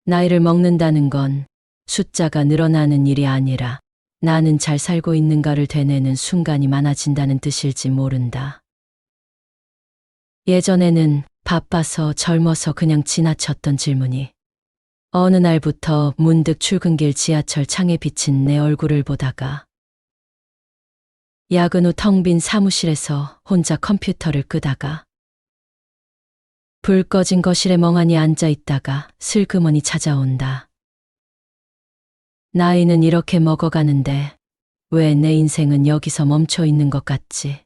나이를 먹는다는 건 숫자가 늘어나는 일이 아니라 나는 잘 살고 있는가를 되뇌는 순간이 많아진다는 뜻일지 모른다. 예전에는 바빠서 젊어서 그냥 지나쳤던 질문이 어느 날부터 문득 출근길 지하철 창에 비친 내 얼굴을 보다가 야근 후 텅 빈 사무실에서 혼자 컴퓨터를 끄다가 불 꺼진 거실에 멍하니 앉아 있다가 슬그머니 찾아온다. 나이는 이렇게 먹어가는데 왜 내 인생은 여기서 멈춰 있는 것 같지?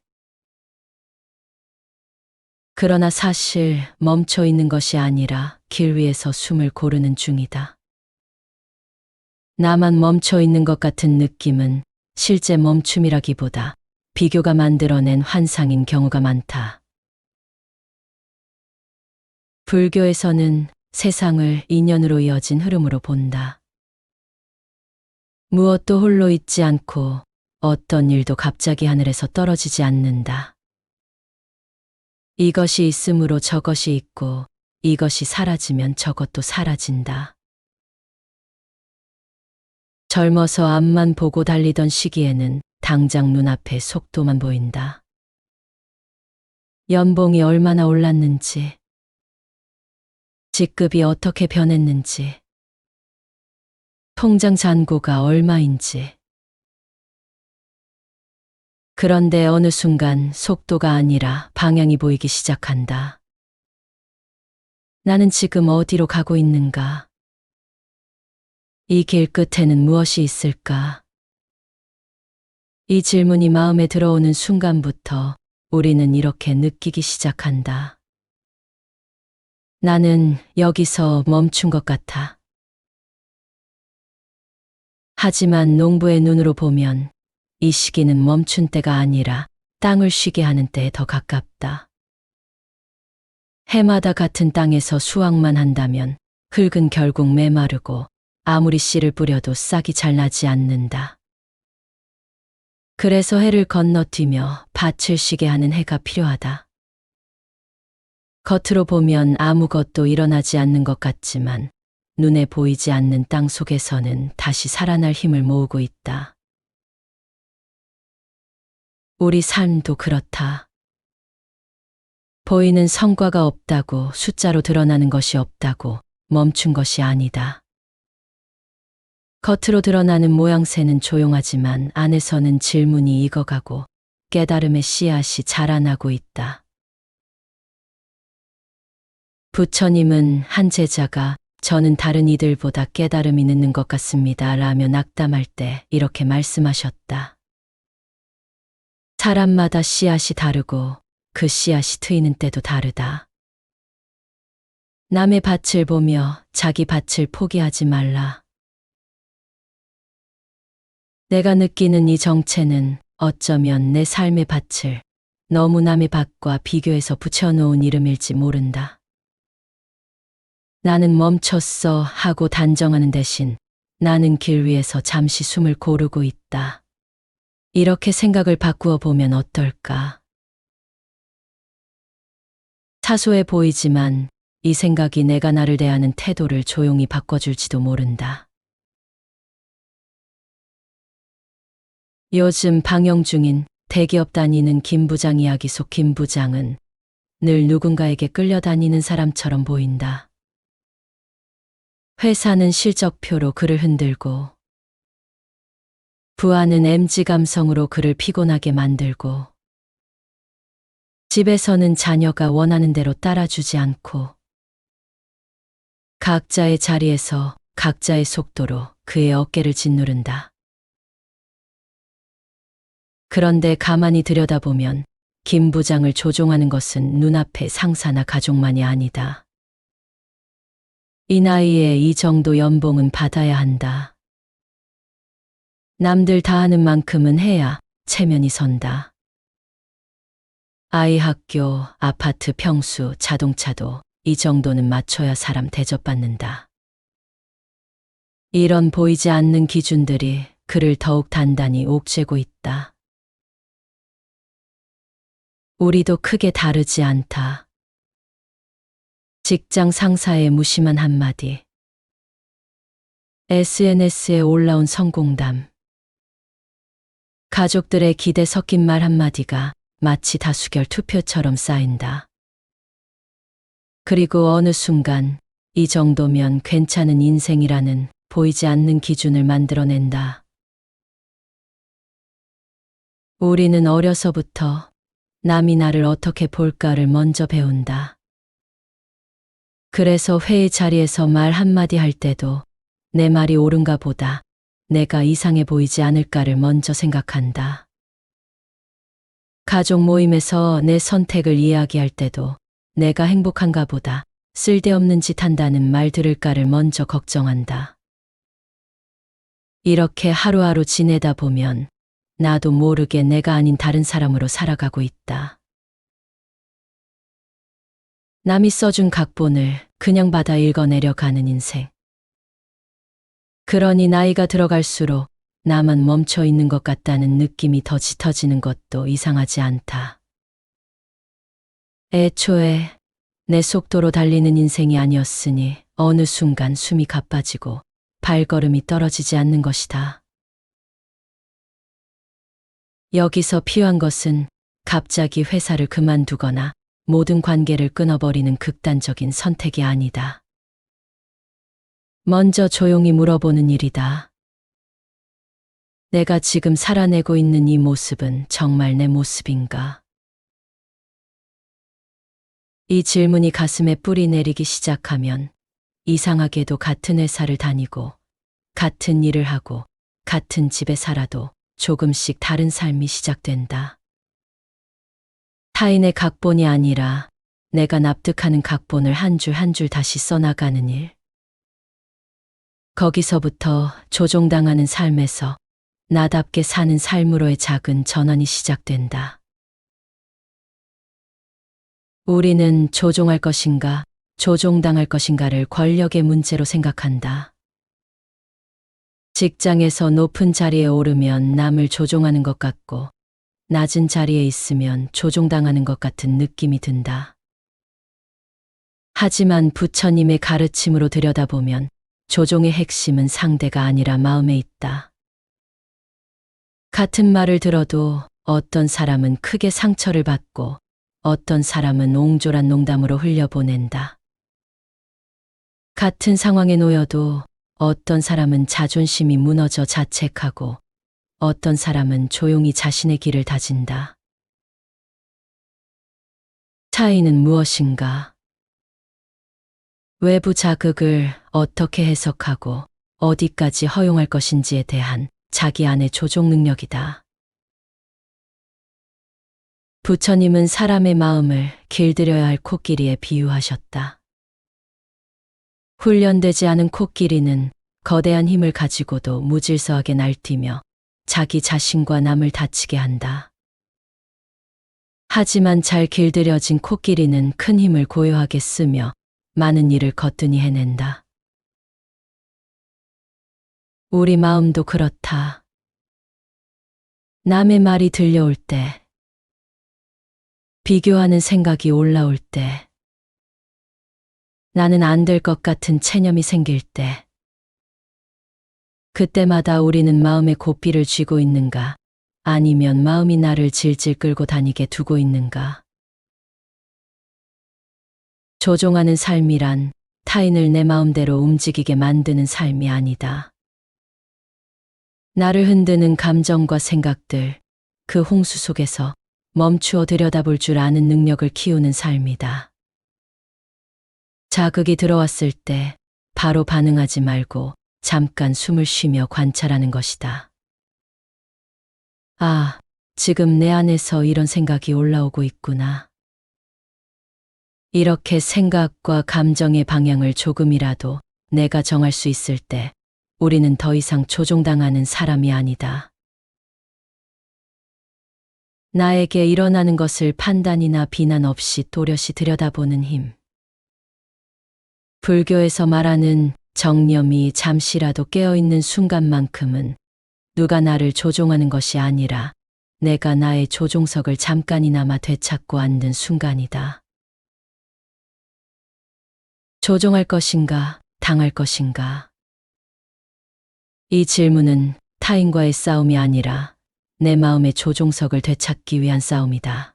그러나 사실 멈춰 있는 것이 아니라 길 위에서 숨을 고르는 중이다. 나만 멈춰 있는 것 같은 느낌은 실제 멈춤이라기보다 비교가 만들어낸 환상인 경우가 많다. 불교에서는 세상을 인연으로 이어진 흐름으로 본다. 무엇도 홀로 있지 않고 어떤 일도 갑자기 하늘에서 떨어지지 않는다. 이것이 있으므로 저것이 있고 이것이 사라지면 저것도 사라진다. 젊어서 앞만 보고 달리던 시기에는 당장 눈앞에 속도만 보인다. 연봉이 얼마나 올랐는지, 직급이 어떻게 변했는지, 통장 잔고가 얼마인지. 그런데 어느 순간 속도가 아니라 방향이 보이기 시작한다. 나는 지금 어디로 가고 있는가? 이 길 끝에는 무엇이 있을까? 이 질문이 마음에 들어오는 순간부터 우리는 이렇게 느끼기 시작한다. 나는 여기서 멈춘 것 같아. 하지만 농부의 눈으로 보면 이 시기는 멈춘 때가 아니라 땅을 쉬게 하는 때에 더 가깝다. 해마다 같은 땅에서 수확만 한다면 흙은 결국 메마르고 아무리 씨를 뿌려도 싹이 잘 나지 않는다. 그래서 해를 건너뛰며 밭을 쉬게 하는 해가 필요하다. 겉으로 보면 아무것도 일어나지 않는 것 같지만 눈에 보이지 않는 땅 속에서는 다시 살아날 힘을 모으고 있다. 우리 삶도 그렇다. 보이는 성과가 없다고 숫자로 드러나는 것이 없다고 멈춘 것이 아니다. 겉으로 드러나는 모양새는 조용하지만 안에서는 질문이 익어가고 깨달음의 씨앗이 자라나고 있다. 부처님은 한 제자가 저는 다른 이들보다 깨달음이 늦는 것 같습니다 라며 낙담할 때 이렇게 말씀하셨다. 사람마다 씨앗이 다르고 그 씨앗이 트이는 때도 다르다. 남의 밭을 보며 자기 밭을 포기하지 말라. 내가 느끼는 이 정체는 어쩌면 내 삶의 밭을 너무 남의 밭과 비교해서 붙여놓은 이름일지 모른다. 나는 멈췄어 하고 단정하는 대신 나는 길 위에서 잠시 숨을 고르고 있다. 이렇게 생각을 바꾸어 보면 어떨까? 사소해 보이지만 이 생각이 내가 나를 대하는 태도를 조용히 바꿔줄지도 모른다. 요즘 방영 중인 대기업 다니는 김 부장 이야기 속 김 부장은 늘 누군가에게 끌려다니는 사람처럼 보인다. 회사는 실적표로 그를 흔들고 부하는 MG 감성으로 그를 피곤하게 만들고 집에서는 자녀가 원하는 대로 따라주지 않고 각자의 자리에서 각자의 속도로 그의 어깨를 짓누른다. 그런데 가만히 들여다보면 김 부장을 조종하는 것은 눈앞의 상사나 가족만이 아니다. 이 나이에 이 정도 연봉은 받아야 한다. 남들 다 하는 만큼은 해야 체면이 선다. 아이 학교, 아파트 평수, 자동차도 이 정도는 맞춰야 사람 대접받는다. 이런 보이지 않는 기준들이 그를 더욱 단단히 옥죄고 있다. 우리도 크게 다르지 않다. 직장 상사의 무심한 한마디, SNS에 올라온 성공담. 가족들의 기대 섞인 말 한마디가 마치 다수결 투표처럼 쌓인다. 그리고 어느 순간 이 정도면 괜찮은 인생이라는 보이지 않는 기준을 만들어낸다. 우리는 어려서부터 남이 나를 어떻게 볼까를 먼저 배운다. 그래서 회의 자리에서 말 한마디 할 때도 내 말이 옳은가 보다 내가 이상해 보이지 않을까를 먼저 생각한다. 가족 모임에서 내 선택을 이야기할 때도 내가 행복한가 보다 쓸데없는 짓 한다는 말 들을까를 먼저 걱정한다. 이렇게 하루하루 지내다 보면 나도 모르게 내가 아닌 다른 사람으로 살아가고 있다. 남이 써준 각본을 그냥 받아 읽어내려 가는 인생. 그러니 나이가 들어갈수록 나만 멈춰 있는 것 같다는 느낌이 더 짙어지는 것도 이상하지 않다. 애초에 내 속도로 달리는 인생이 아니었으니 어느 순간 숨이 가빠지고 발걸음이 떨어지지 않는 것이다. 여기서 필요한 것은 갑자기 회사를 그만두거나 모든 관계를 끊어버리는 극단적인 선택이 아니다. 먼저 조용히 물어보는 일이다. 내가 지금 살아내고 있는 이 모습은 정말 내 모습인가? 이 질문이 가슴에 뿌리 내리기 시작하면 이상하게도 같은 회사를 다니고 같은 일을 하고 같은 집에 살아도 조금씩 다른 삶이 시작된다. 타인의 각본이 아니라 내가 납득하는 각본을 한 줄 한 줄 다시 써나가는 일. 거기서부터 조종당하는 삶에서 나답게 사는 삶으로의 작은 전환이 시작된다. 우리는 조종할 것인가, 조종당할 것인가를 권력의 문제로 생각한다. 직장에서 높은 자리에 오르면 남을 조종하는 것 같고, 낮은 자리에 있으면 조종당하는 것 같은 느낌이 든다. 하지만 부처님의 가르침으로 들여다보면 조종의 핵심은 상대가 아니라 마음에 있다. 같은 말을 들어도 어떤 사람은 크게 상처를 받고 어떤 사람은 옹졸한 농담으로 흘려보낸다. 같은 상황에 놓여도 어떤 사람은 자존심이 무너져 자책하고 어떤 사람은 조용히 자신의 길을 다진다. 차이는 무엇인가? 외부 자극을 어떻게 해석하고 어디까지 허용할 것인지에 대한 자기 안의 조종 능력이다. 부처님은 사람의 마음을 길들여야 할 코끼리에 비유하셨다. 훈련되지 않은 코끼리는 거대한 힘을 가지고도 무질서하게 날뛰며 자기 자신과 남을 다치게 한다. 하지만 잘 길들여진 코끼리는 큰 힘을 고요하게 쓰며 많은 일을 거뜬히 해낸다. 우리 마음도 그렇다. 남의 말이 들려올 때, 비교하는 생각이 올라올 때, 나는 안 될 것 같은 체념이 생길 때, 그때마다 우리는 마음의 고삐를 쥐고 있는가, 아니면 마음이 나를 질질 끌고 다니게 두고 있는가. 조종하는 삶이란 타인을 내 마음대로 움직이게 만드는 삶이 아니다. 나를 흔드는 감정과 생각들, 그 홍수 속에서 멈추어 들여다볼 줄 아는 능력을 키우는 삶이다. 자극이 들어왔을 때 바로 반응하지 말고 잠깐 숨을 쉬며 관찰하는 것이다. 아, 지금 내 안에서 이런 생각이 올라오고 있구나. 이렇게 생각과 감정의 방향을 조금이라도 내가 정할 수 있을 때 우리는 더 이상 조종당하는 사람이 아니다. 나에게 일어나는 것을 판단이나 비난 없이 또렷이 들여다보는 힘. 불교에서 말하는 정념이 잠시라도 깨어있는 순간만큼은 누가 나를 조종하는 것이 아니라 내가 나의 조종석을 잠깐이나마 되찾고 앉는 순간이다. 조종할 것인가, 당할 것인가. 이 질문은 타인과의 싸움이 아니라 내 마음의 조종석을 되찾기 위한 싸움이다.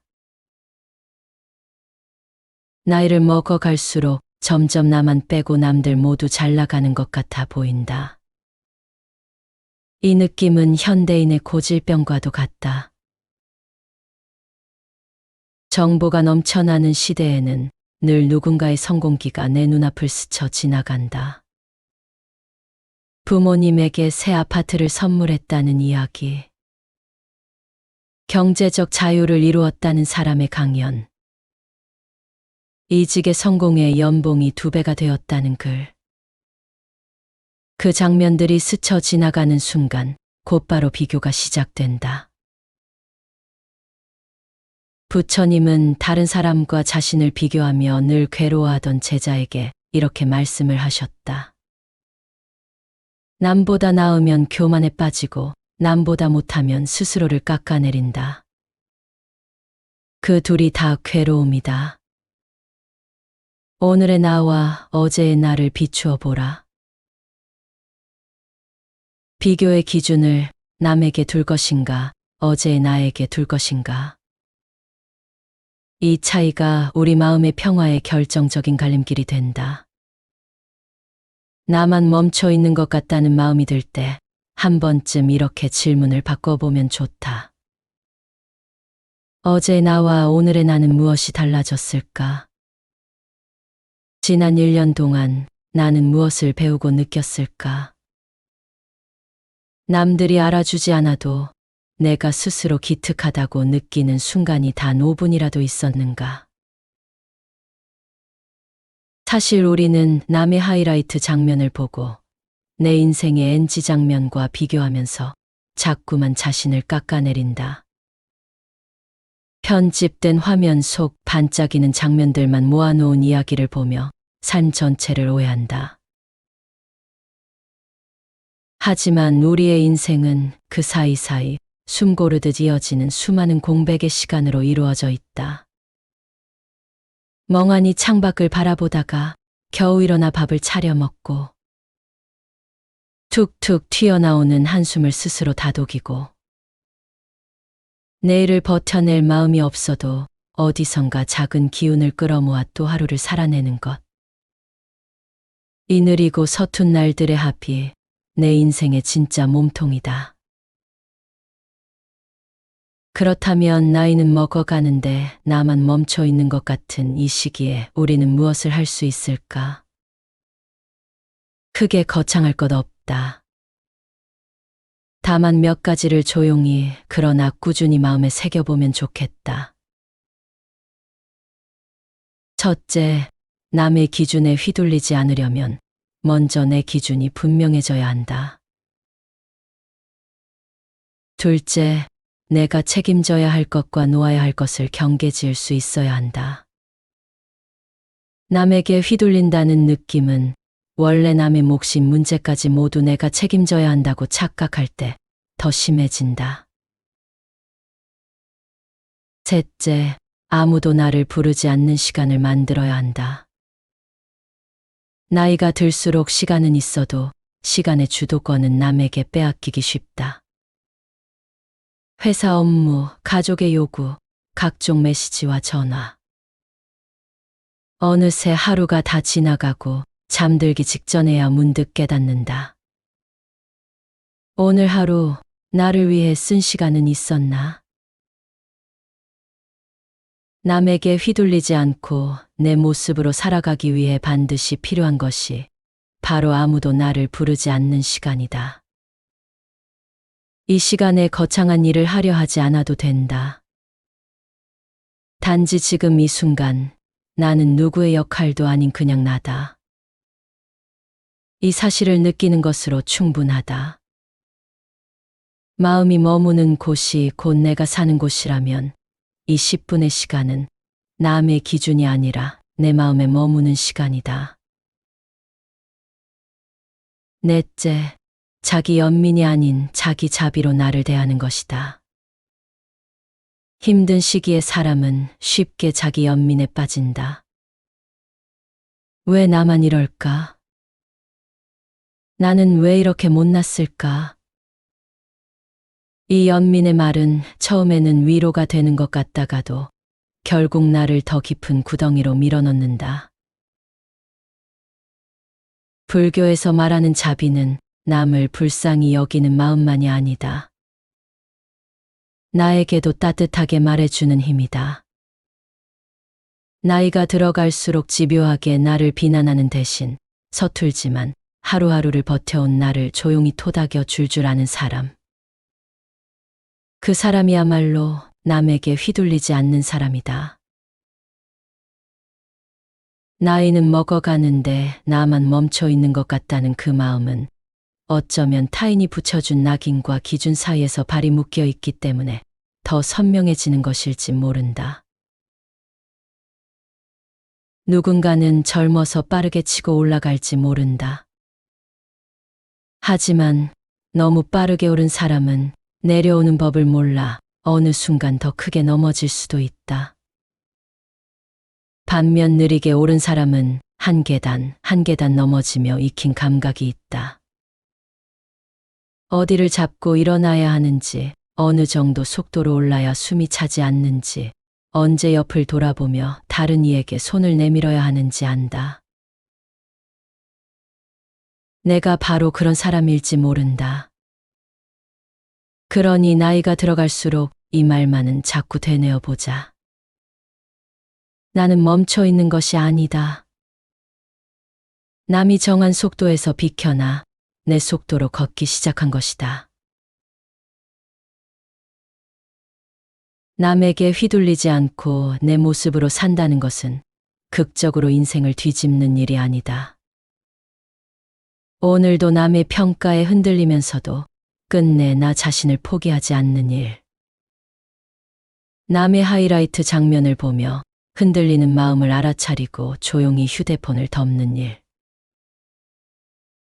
나이를 먹어갈수록 점점 나만 빼고 남들 모두 잘 나가는 것 같아 보인다. 이 느낌은 현대인의 고질병과도 같다. 정보가 넘쳐나는 시대에는 늘 누군가의 성공기가 내 눈앞을 스쳐 지나간다. 부모님에게 새 아파트를 선물했다는 이야기. 경제적 자유를 이루었다는 사람의 강연. 이직의 성공에 연봉이 2배가 되었다는 글. 그 장면들이 스쳐 지나가는 순간 곧바로 비교가 시작된다. 부처님은 다른 사람과 자신을 비교하며 늘 괴로워하던 제자에게 이렇게 말씀을 하셨다. 남보다 나으면 교만에 빠지고 남보다 못하면 스스로를 깎아내린다. 그 둘이 다 괴로움이다. 오늘의 나와 어제의 나를 비추어 보라. 비교의 기준을 남에게 둘 것인가, 어제의 나에게 둘 것인가. 이 차이가 우리 마음의 평화의 결정적인 갈림길이 된다. 나만 멈춰 있는 것 같다는 마음이 들 때 한 번쯤 이렇게 질문을 바꿔보면 좋다. 어제 나와 오늘의 나는 무엇이 달라졌을까? 지난 1년 동안 나는 무엇을 배우고 느꼈을까? 남들이 알아주지 않아도 내가 스스로 기특하다고 느끼는 순간이 단 5분이라도 있었는가? 사실 우리는 남의 하이라이트 장면을 보고 내 인생의 NG 장면과 비교하면서 자꾸만 자신을 깎아내린다. 편집된 화면 속 반짝이는 장면들만 모아놓은 이야기를 보며 삶 전체를 오해한다. 하지만 우리의 인생은 그 사이사이 숨 고르듯 이어지는 수많은 공백의 시간으로 이루어져 있다. 멍하니 창밖을 바라보다가 겨우 일어나 밥을 차려 먹고 툭툭 튀어나오는 한숨을 스스로 다독이고 내일을 버텨낼 마음이 없어도 어디선가 작은 기운을 끌어모아 또 하루를 살아내는 것. 이 느리고 서툰 날들의 합이 내 인생의 진짜 몸통이다. 그렇다면 나이는 먹어가는데 나만 멈춰 있는 것 같은 이 시기에 우리는 무엇을 할 수 있을까? 크게 거창할 것 없다. 다만 몇 가지를 조용히 그러나 꾸준히 마음에 새겨보면 좋겠다. 첫째, 남의 기준에 휘둘리지 않으려면 먼저 내 기준이 분명해져야 한다. 둘째, 내가 책임져야 할 것과 놓아야 할 것을 경계지을 수 있어야 한다. 남에게 휘둘린다는 느낌은 원래 남의 몫인 문제까지 모두 내가 책임져야 한다고 착각할 때 더 심해진다. 셋째, 아무도 나를 부르지 않는 시간을 만들어야 한다. 나이가 들수록 시간은 있어도 시간의 주도권은 남에게 빼앗기기 쉽다. 회사 업무, 가족의 요구, 각종 메시지와 전화. 어느새 하루가 다 지나가고 잠들기 직전에야 문득 깨닫는다. 오늘 하루 나를 위해 쓴 시간은 있었나? 남에게 휘둘리지 않고 내 모습으로 살아가기 위해 반드시 필요한 것이 바로 아무도 나를 부르지 않는 시간이다. 이 시간에 거창한 일을 하려 하지 않아도 된다. 단지 지금 이 순간 나는 누구의 역할도 아닌 그냥 나다. 이 사실을 느끼는 것으로 충분하다. 마음이 머무는 곳이 곧 내가 사는 곳이라면 이 10분의 시간은 남의 기준이 아니라 내 마음에 머무는 시간이다. 넷째, 자기 연민이 아닌 자기 자비로 나를 대하는 것이다. 힘든 시기에 사람은 쉽게 자기 연민에 빠진다. 왜 나만 이럴까? 나는 왜 이렇게 못났을까? 이 연민의 말은 처음에는 위로가 되는 것 같다가도 결국 나를 더 깊은 구덩이로 밀어넣는다. 불교에서 말하는 자비는 남을 불쌍히 여기는 마음만이 아니다. 나에게도 따뜻하게 말해주는 힘이다. 나이가 들어갈수록 집요하게 나를 비난하는 대신 서툴지만 하루하루를 버텨온 나를 조용히 토닥여 줄 아는 사람. 그 사람이야말로 남에게 휘둘리지 않는 사람이다. 나이는 먹어가는데 나만 멈춰 있는 것 같다는 그 마음은 어쩌면 타인이 붙여준 낙인과 기준 사이에서 발이 묶여 있기 때문에 더 선명해지는 것일지 모른다. 누군가는 젊어서 빠르게 치고 올라갈지 모른다. 하지만 너무 빠르게 오른 사람은 내려오는 법을 몰라 어느 순간 더 크게 넘어질 수도 있다. 반면 느리게 오른 사람은 한 계단 한 계단 넘어지며 익힌 감각이 있다. 어디를 잡고 일어나야 하는지, 어느 정도 속도로 올라야 숨이 차지 않는지, 언제 옆을 돌아보며 다른 이에게 손을 내밀어야 하는지 안다. 내가 바로 그런 사람일지 모른다. 그러니 나이가 들어갈수록 이 말만은 자꾸 되뇌어 보자. 나는 멈춰 있는 것이 아니다. 남이 정한 속도에서 비켜나 내 속도로 걷기 시작한 것이다. 남에게 휘둘리지 않고 내 모습으로 산다는 것은 극적으로 인생을 뒤집는 일이 아니다. 오늘도 남의 평가에 흔들리면서도 끝내 나 자신을 포기하지 않는 일. 남의 하이라이트 장면을 보며 흔들리는 마음을 알아차리고 조용히 휴대폰을 덮는 일.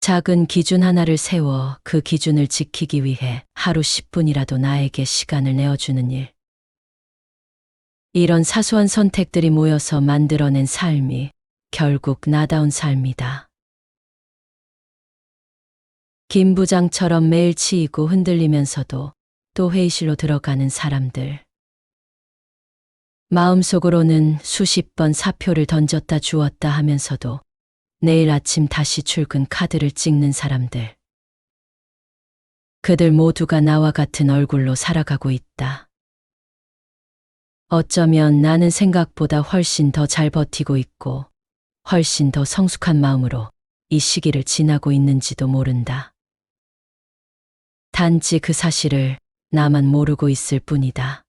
작은 기준 하나를 세워 그 기준을 지키기 위해 하루 10분이라도 나에게 시간을 내어주는 일. 이런 사소한 선택들이 모여서 만들어낸 삶이 결국 나다운 삶이다. 김 부장처럼 매일 치이고 흔들리면서도 또 회의실로 들어가는 사람들. 마음속으로는 수십 번 사표를 던졌다 주었다 하면서도 내일 아침 다시 출근 카드를 찍는 사람들. 그들 모두가 나와 같은 얼굴로 살아가고 있다. 어쩌면 나는 생각보다 훨씬 더 잘 버티고 있고 훨씬 더 성숙한 마음으로 이 시기를 지나고 있는지도 모른다. 단지 그 사실을 나만 모르고 있을 뿐이다.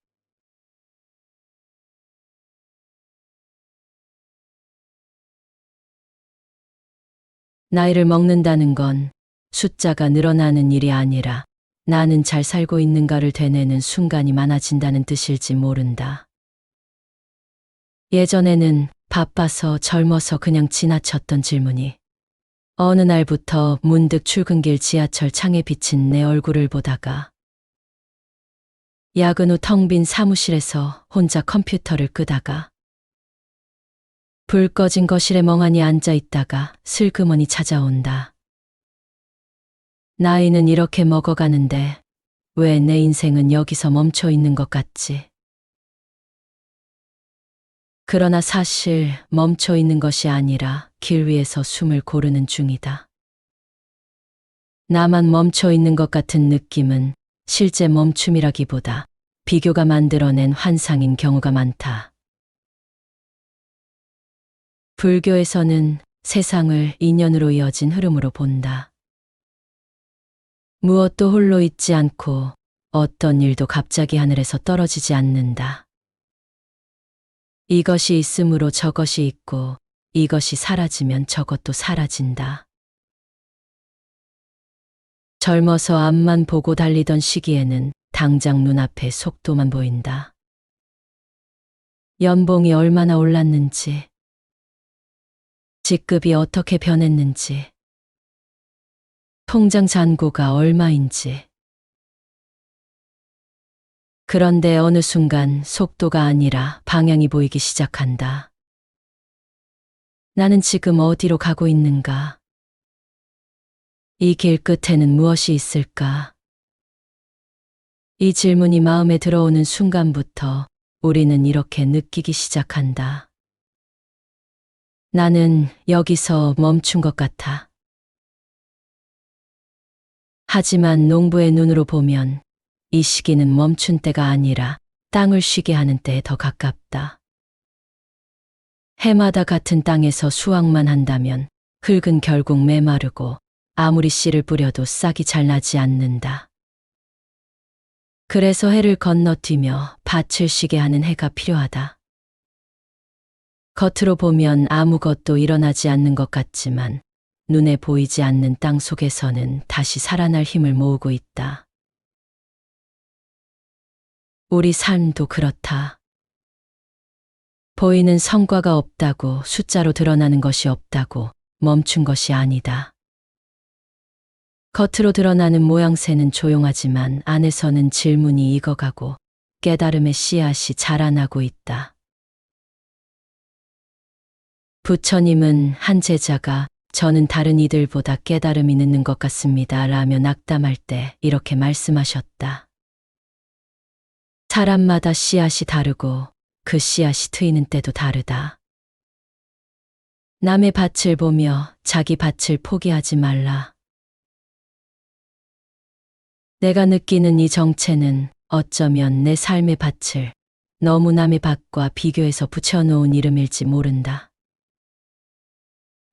나이를 먹는다는 건 숫자가 늘어나는 일이 아니라 나는 잘 살고 있는가를 되뇌는 순간이 많아진다는 뜻일지 모른다. 예전에는 바빠서 젊어서 그냥 지나쳤던 질문이 어느 날부터 문득 출근길 지하철 창에 비친 내 얼굴을 보다가 야근 후 텅 빈 사무실에서 혼자 컴퓨터를 끄다가 불 꺼진 거실에 멍하니 앉아 있다가 슬그머니 찾아온다. 나이는 이렇게 먹어가는데 왜 내 인생은 여기서 멈춰 있는 것 같지? 그러나 사실 멈춰 있는 것이 아니라 길 위에서 숨을 고르는 중이다. 나만 멈춰 있는 것 같은 느낌은 실제 멈춤이라기보다 비교가 만들어낸 환상인 경우가 많다. 불교에서는 세상을 인연으로 이어진 흐름으로 본다. 무엇도 홀로 있지 않고 어떤 일도 갑자기 하늘에서 떨어지지 않는다. 이것이 있으므로 저것이 있고 이것이 사라지면 저것도 사라진다. 젊어서 앞만 보고 달리던 시기에는 당장 눈앞에 속도만 보인다. 연봉이 얼마나 올랐는지, 직급이 어떻게 변했는지, 통장 잔고가 얼마인지. 그런데 어느 순간 속도가 아니라 방향이 보이기 시작한다. 나는 지금 어디로 가고 있는가? 이 길 끝에는 무엇이 있을까? 이 질문이 마음에 들어오는 순간부터 우리는 이렇게 느끼기 시작한다. 나는 여기서 멈춘 것 같아. 하지만 농부의 눈으로 보면 이 시기는 멈춘 때가 아니라 땅을 쉬게 하는 때에 더 가깝다. 해마다 같은 땅에서 수확만 한다면 흙은 결국 메마르고 아무리 씨를 뿌려도 싹이 잘 나지 않는다. 그래서 해를 건너뛰며 밭을 쉬게 하는 해가 필요하다. 겉으로 보면 아무것도 일어나지 않는 것 같지만 눈에 보이지 않는 땅 속에서는 다시 살아날 힘을 모으고 있다. 우리 삶도 그렇다. 보이는 성과가 없다고, 숫자로 드러나는 것이 없다고 멈춘 것이 아니다. 겉으로 드러나는 모양새는 조용하지만 안에서는 질문이 익어가고 깨달음의 씨앗이 자라나고 있다. 부처님은 한 제자가 저는 다른 이들보다 깨달음이 늦는 것 같습니다 라며 낙담할 때 이렇게 말씀하셨다. 사람마다 씨앗이 다르고 그 씨앗이 트이는 때도 다르다. 남의 밭을 보며 자기 밭을 포기하지 말라. 내가 느끼는 이 정체는 어쩌면 내 삶의 밭을 너무 남의 밭과 비교해서 붙여놓은 이름일지 모른다.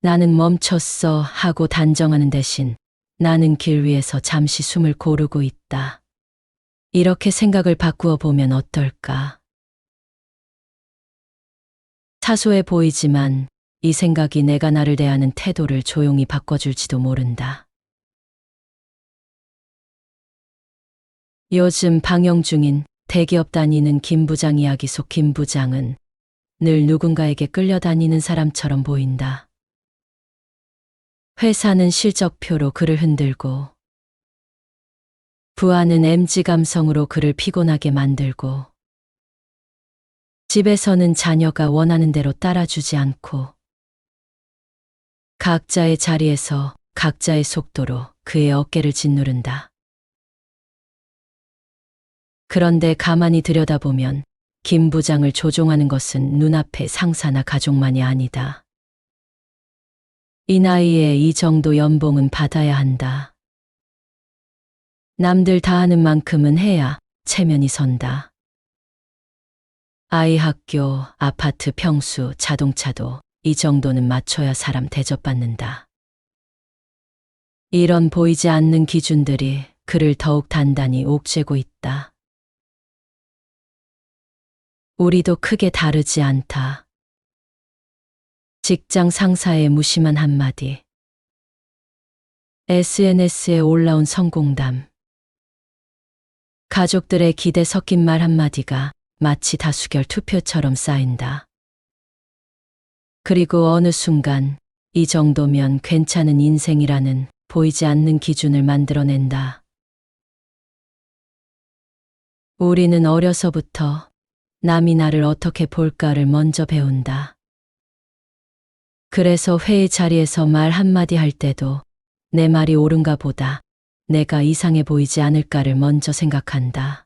나는 멈췄어 하고 단정하는 대신 나는 길 위에서 잠시 숨을 고르고 있다. 이렇게 생각을 바꾸어 보면 어떨까? 사소해 보이지만 이 생각이 내가 나를 대하는 태도를 조용히 바꿔줄지도 모른다. 요즘 방영 중인 대기업 다니는 김 부장 이야기 속 김 부장은 늘 누군가에게 끌려다니는 사람처럼 보인다. 회사는 실적표로 그를 흔들고 부하는 MG 감성으로 그를 피곤하게 만들고 집에서는 자녀가 원하는 대로 따라주지 않고 각자의 자리에서 각자의 속도로 그의 어깨를 짓누른다. 그런데 가만히 들여다보면 김 부장을 조종하는 것은 눈앞의 상사나 가족만이 아니다. 이 나이에 이 정도 연봉은 받아야 한다. 남들 다 하는 만큼은 해야 체면이 선다. 아이 학교, 아파트 평수, 자동차도 이 정도는 맞춰야 사람 대접받는다. 이런 보이지 않는 기준들이 그를 더욱 단단히 옥죄고 있다. 우리도 크게 다르지 않다. 직장 상사의 무심한 한마디, SNS에 올라온 성공담, 가족들의 기대 섞인 말 한마디가 마치 다수결 투표처럼 쌓인다. 그리고 어느 순간 이 정도면 괜찮은 인생이라는 보이지 않는 기준을 만들어낸다. 우리는 어려서부터 남이 나를 어떻게 볼까를 먼저 배운다. 그래서 회의 자리에서 말 한마디 할 때도 내 말이 옳은가 보다 내가 이상해 보이지 않을까를 먼저 생각한다.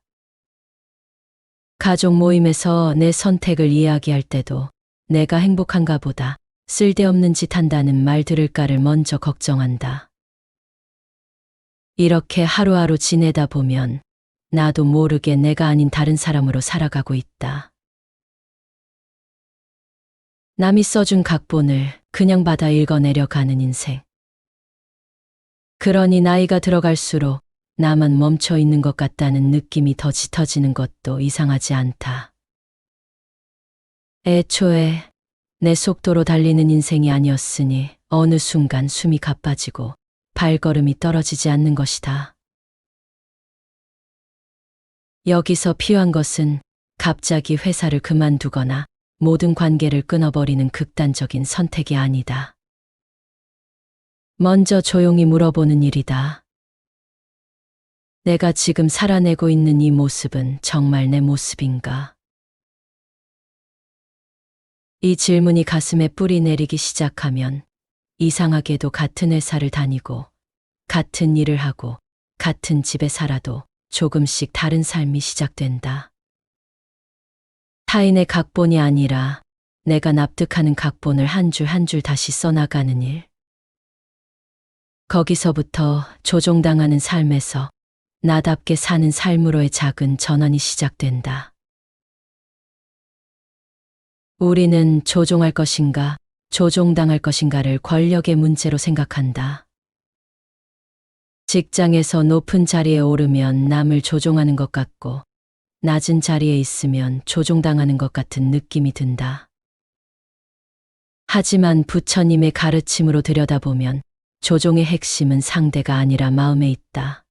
가족 모임에서 내 선택을 이야기할 때도 내가 행복한가 보다 쓸데없는 짓 한다는 말 들을까를 먼저 걱정한다. 이렇게 하루하루 지내다 보면 나도 모르게 내가 아닌 다른 사람으로 살아가고 있다. 남이 써준 각본을 그냥 받아 읽어내려 가는 인생. 그러니 나이가 들어갈수록 나만 멈춰 있는 것 같다는 느낌이 더 짙어지는 것도 이상하지 않다. 애초에 내 속도로 달리는 인생이 아니었으니 어느 순간 숨이 가빠지고 발걸음이 떨어지지 않는 것이다. 여기서 필요한 것은 갑자기 회사를 그만두거나 모든 관계를 끊어버리는 극단적인 선택이 아니다. 먼저 조용히 물어보는 일이다. 내가 지금 살아내고 있는 이 모습은 정말 내 모습인가? 이 질문이 가슴에 뿌리 내리기 시작하면 이상하게도 같은 회사를 다니고 같은 일을 하고 같은 집에 살아도 조금씩 다른 삶이 시작된다. 타인의 각본이 아니라 내가 납득하는 각본을 한 줄 한 줄 다시 써나가는 일. 거기서부터 조종당하는 삶에서 나답게 사는 삶으로의 작은 전환이 시작된다. 우리는 조종할 것인가, 조종당할 것인가를 권력의 문제로 생각한다. 직장에서 높은 자리에 오르면 남을 조종하는 것 같고, 낮은 자리에 있으면 조종당하는 것 같은 느낌이 든다. 하지만 부처님의 가르침으로 들여다보면 조종의 핵심은 상대가 아니라 마음에 있다.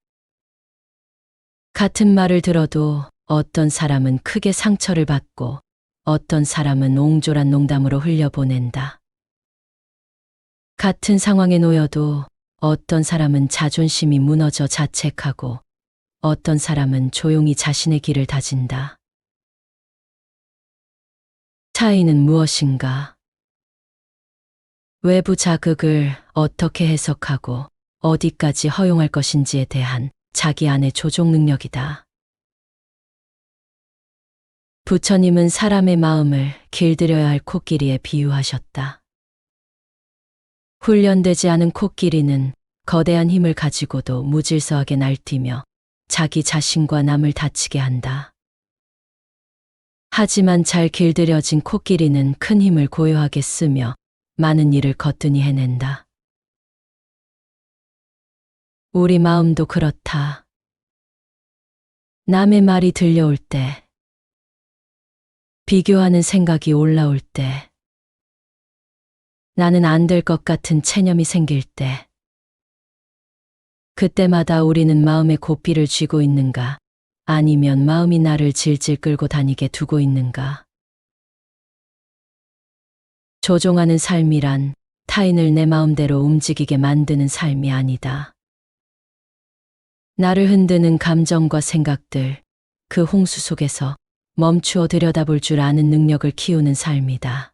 같은 말을 들어도 어떤 사람은 크게 상처를 받고 어떤 사람은 옹졸한 농담으로 흘려보낸다. 같은 상황에 놓여도 어떤 사람은 자존심이 무너져 자책하고 어떤 사람은 조용히 자신의 길을 다진다. 차이는 무엇인가? 외부 자극을 어떻게 해석하고 어디까지 허용할 것인지에 대한 자기 안의 조종 능력이다. 부처님은 사람의 마음을 길들여야 할 코끼리에 비유하셨다. 훈련되지 않은 코끼리는 거대한 힘을 가지고도 무질서하게 날뛰며 자기 자신과 남을 다치게 한다. 하지만 잘 길들여진 코끼리는 큰 힘을 고요하게 쓰며 많은 일을 거뜬히 해낸다. 우리 마음도 그렇다. 남의 말이 들려올 때, 비교하는 생각이 올라올 때, 나는 안 될 것 같은 체념이 생길 때, 그때마다 우리는 마음의 고삐를 쥐고 있는가, 아니면 마음이 나를 질질 끌고 다니게 두고 있는가. 조종하는 삶이란 타인을 내 마음대로 움직이게 만드는 삶이 아니다. 나를 흔드는 감정과 생각들, 그 홍수 속에서 멈추어 들여다볼 줄 아는 능력을 키우는 삶이다.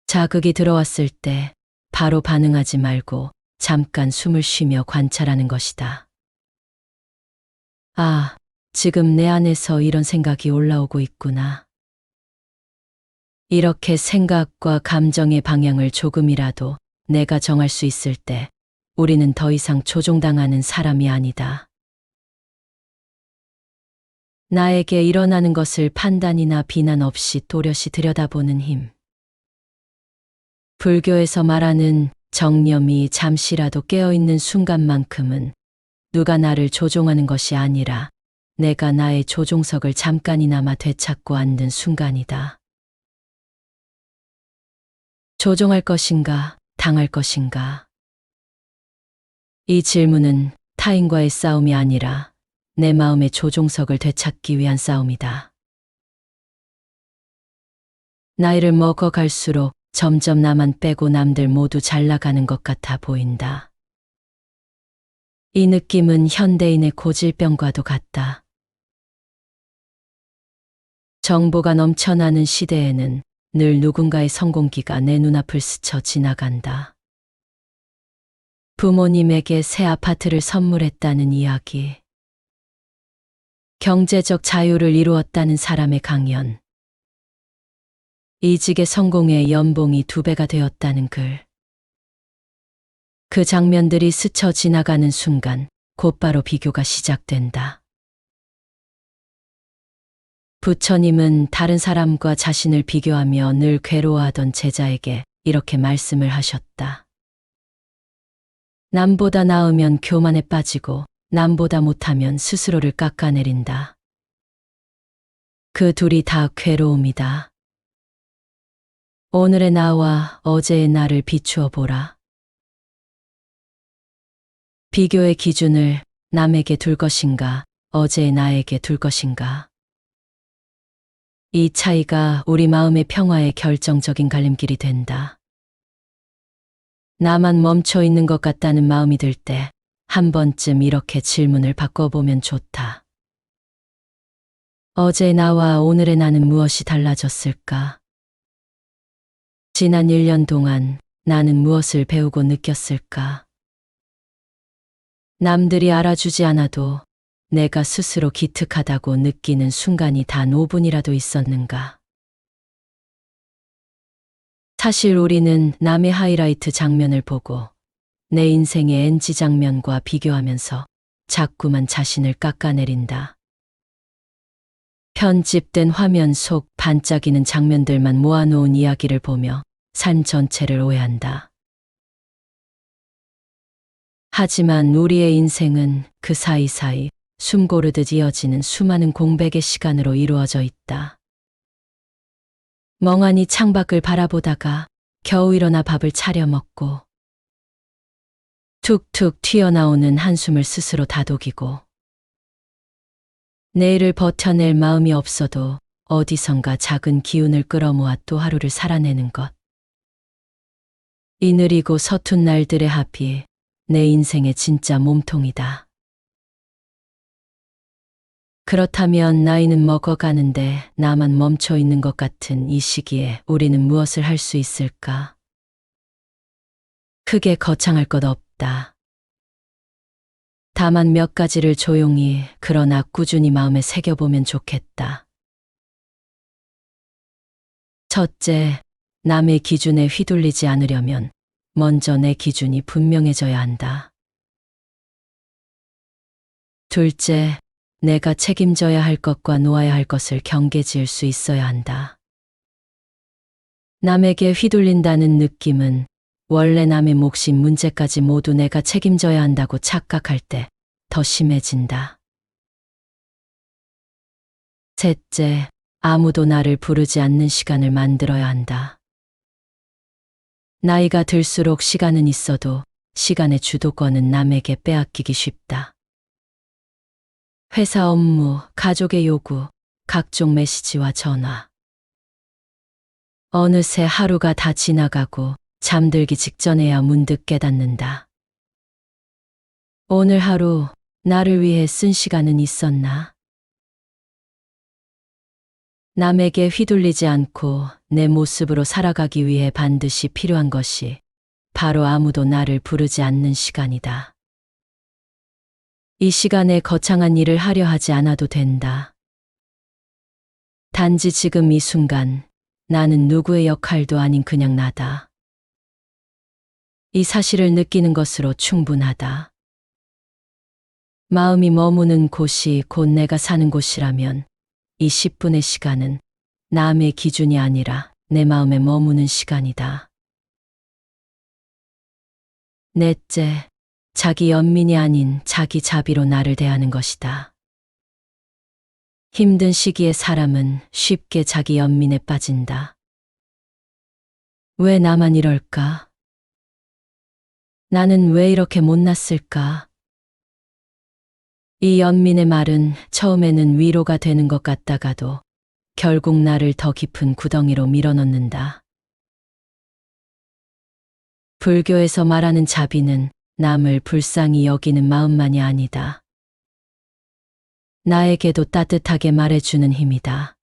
자극이 들어왔을 때 바로 반응하지 말고 잠깐 숨을 쉬며 관찰하는 것이다. 아, 지금 내 안에서 이런 생각이 올라오고 있구나. 이렇게 생각과 감정의 방향을 조금이라도 내가 정할 수 있을 때 우리는 더 이상 조종당하는 사람이 아니다. 나에게 일어나는 것을 판단이나 비난 없이 또렷이 들여다보는 힘. 불교에서 말하는 정념이 잠시라도 깨어있는 순간만큼은 누가 나를 조종하는 것이 아니라 내가 나의 조종석을 잠깐이나마 되찾고 앉는 순간이다. 조종할 것인가, 당할 것인가? 이 질문은 타인과의 싸움이 아니라 내 마음의 조종석을 되찾기 위한 싸움이다. 나이를 먹어갈수록 점점 나만 빼고 남들 모두 잘 나가는 것 같아 보인다. 이 느낌은 현대인의 고질병과도 같다. 정보가 넘쳐나는 시대에는 늘 누군가의 성공기가 내 눈앞을 스쳐 지나간다. 부모님에게 새 아파트를 선물했다는 이야기. 경제적 자유를 이루었다는 사람의 강연. 이직의 성공에 연봉이 2배가 되었다는 글. 그 장면들이 스쳐 지나가는 순간 곧바로 비교가 시작된다. 부처님은 다른 사람과 자신을 비교하며 늘 괴로워하던 제자에게 이렇게 말씀을 하셨다. 남보다 나으면 교만에 빠지고 남보다 못하면 스스로를 깎아내린다. 그 둘이 다 괴로움이다. 오늘의 나와 어제의 나를 비추어 보라. 비교의 기준을 남에게 둘 것인가, 어제의 나에게 둘 것인가. 이 차이가 우리 마음의 평화의 결정적인 갈림길이 된다. 나만 멈춰 있는 것 같다는 마음이 들 때 한 번쯤 이렇게 질문을 바꿔보면 좋다. 어제 나와 오늘의 나는 무엇이 달라졌을까? 지난 1년 동안 나는 무엇을 배우고 느꼈을까? 남들이 알아주지 않아도 내가 스스로 기특하다고 느끼는 순간이 단 5분이라도 있었는가. 사실 우리는 남의 하이라이트 장면을 보고 내 인생의 NG 장면과 비교하면서 자꾸만 자신을 깎아내린다. 편집된 화면 속 반짝이는 장면들만 모아놓은 이야기를 보며 삶 전체를 오해한다. 하지만 우리의 인생은 그 사이사이 숨 고르듯 이어지는 수많은 공백의 시간으로 이루어져 있다. 멍하니 창밖을 바라보다가 겨우 일어나 밥을 차려 먹고 툭툭 튀어나오는 한숨을 스스로 다독이고 내일을 버텨낼 마음이 없어도 어디선가 작은 기운을 끌어모아 또 하루를 살아내는 것. 이 느리고 서툰 날들의 합이 내 인생의 진짜 몸통이다. 그렇다면 나이는 먹어가는데 나만 멈춰 있는 것 같은 이 시기에 우리는 무엇을 할 수 있을까? 크게 거창할 것 없다. 다만 몇 가지를 조용히 그러나 꾸준히 마음에 새겨보면 좋겠다. 첫째, 남의 기준에 휘둘리지 않으려면 먼저 내 기준이 분명해져야 한다. 둘째, 내가 책임져야 할 것과 놓아야 할 것을 경계지을 수 있어야 한다. 남에게 휘둘린다는 느낌은 원래 남의 몫인 문제까지 모두 내가 책임져야 한다고 착각할 때 더 심해진다. 셋째, 아무도 나를 부르지 않는 시간을 만들어야 한다. 나이가 들수록 시간은 있어도 시간의 주도권은 남에게 빼앗기기 쉽다. 회사 업무, 가족의 요구, 각종 메시지와 전화. 어느새 하루가 다 지나가고 잠들기 직전에야 문득 깨닫는다. 오늘 하루 나를 위해 쓴 시간은 있었나? 남에게 휘둘리지 않고 내 모습으로 살아가기 위해 반드시 필요한 것이 바로 아무도 나를 부르지 않는 시간이다. 이 시간에 거창한 일을 하려 하지 않아도 된다. 단지 지금 이 순간 나는 누구의 역할도 아닌 그냥 나다. 이 사실을 느끼는 것으로 충분하다. 마음이 머무는 곳이 곧 내가 사는 곳이라면 이 10분의 시간은 남의 기준이 아니라 내 마음에 머무는 시간이다. 넷째, 자기 연민이 아닌 자기 자비로 나를 대하는 것이다. 힘든 시기에 사람은 쉽게 자기 연민에 빠진다. 왜 나만 이럴까? 나는 왜 이렇게 못났을까? 이 연민의 말은 처음에는 위로가 되는 것 같다가도 결국 나를 더 깊은 구덩이로 밀어넣는다. 불교에서 말하는 자비는 남을 불쌍히 여기는 마음만이 아니다. 나에게도 따뜻하게 말해주는 힘이다.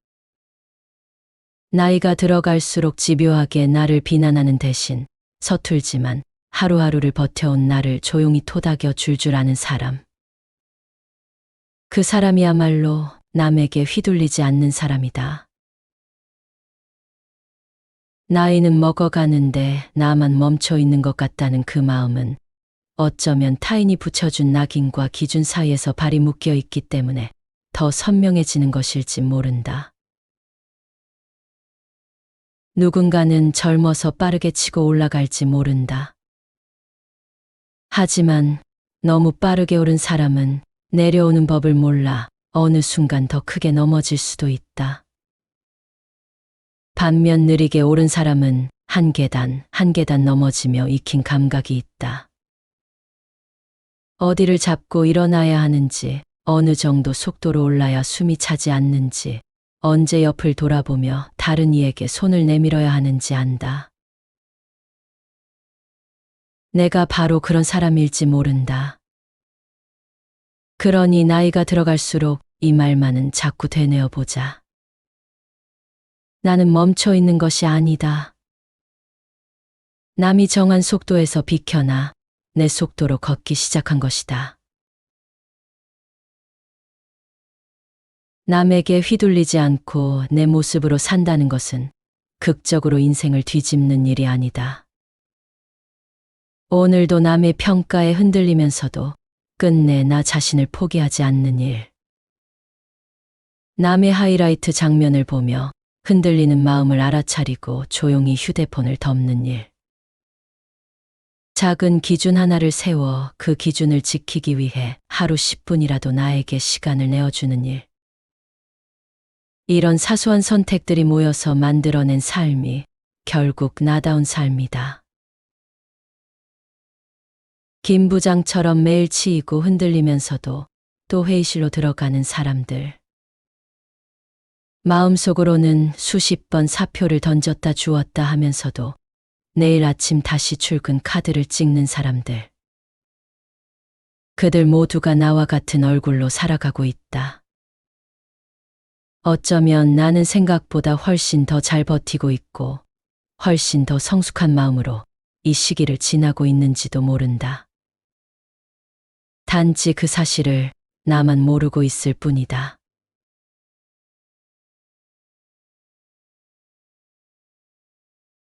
나이가 들어갈수록 집요하게 나를 비난하는 대신 서툴지만 하루하루를 버텨온 나를 조용히 토닥여 줄 아는 사람. 그 사람이야말로 남에게 휘둘리지 않는 사람이다. 나이는 먹어가는데 나만 멈춰 있는 것 같다는 그 마음은 어쩌면 타인이 붙여준 낙인과 기준 사이에서 발이 묶여 있기 때문에 더 선명해지는 것일지 모른다. 누군가는 젊어서 빠르게 치고 올라갈지 모른다. 하지만 너무 빠르게 오른 사람은 내려오는 법을 몰라 어느 순간 더 크게 넘어질 수도 있다. 반면 느리게 오른 사람은 한 계단 한 계단 넘어지며 익힌 감각이 있다. 어디를 잡고 일어나야 하는지, 어느 정도 속도로 올라야 숨이 차지 않는지, 언제 옆을 돌아보며 다른 이에게 손을 내밀어야 하는지 안다. 내가 바로 그런 사람일지 모른다. 그러니 나이가 들어갈수록 이 말만은 자꾸 되뇌어 보자. 나는 멈춰 있는 것이 아니다. 남이 정한 속도에서 비켜나 내 속도로 걷기 시작한 것이다. 남에게 휘둘리지 않고 내 모습으로 산다는 것은 극적으로 인생을 뒤집는 일이 아니다. 오늘도 남의 평가에 흔들리면서도 끝내 나 자신을 포기하지 않는 일. 남의 하이라이트 장면을 보며 흔들리는 마음을 알아차리고 조용히 휴대폰을 덮는 일. 작은 기준 하나를 세워 그 기준을 지키기 위해 하루 10분이라도 나에게 시간을 내어주는 일. 이런 사소한 선택들이 모여서 만들어낸 삶이 결국 나다운 삶이다. 김 부장처럼 매일 치이고 흔들리면서도 또 회의실로 들어가는 사람들. 마음속으로는 수십 번 사표를 던졌다 주었다 하면서도 내일 아침 다시 출근 카드를 찍는 사람들. 그들 모두가 나와 같은 얼굴로 살아가고 있다. 어쩌면 나는 생각보다 훨씬 더 잘 버티고 있고 훨씬 더 성숙한 마음으로 이 시기를 지나고 있는지도 모른다. 단지 그 사실을 나만 모르고 있을 뿐이다.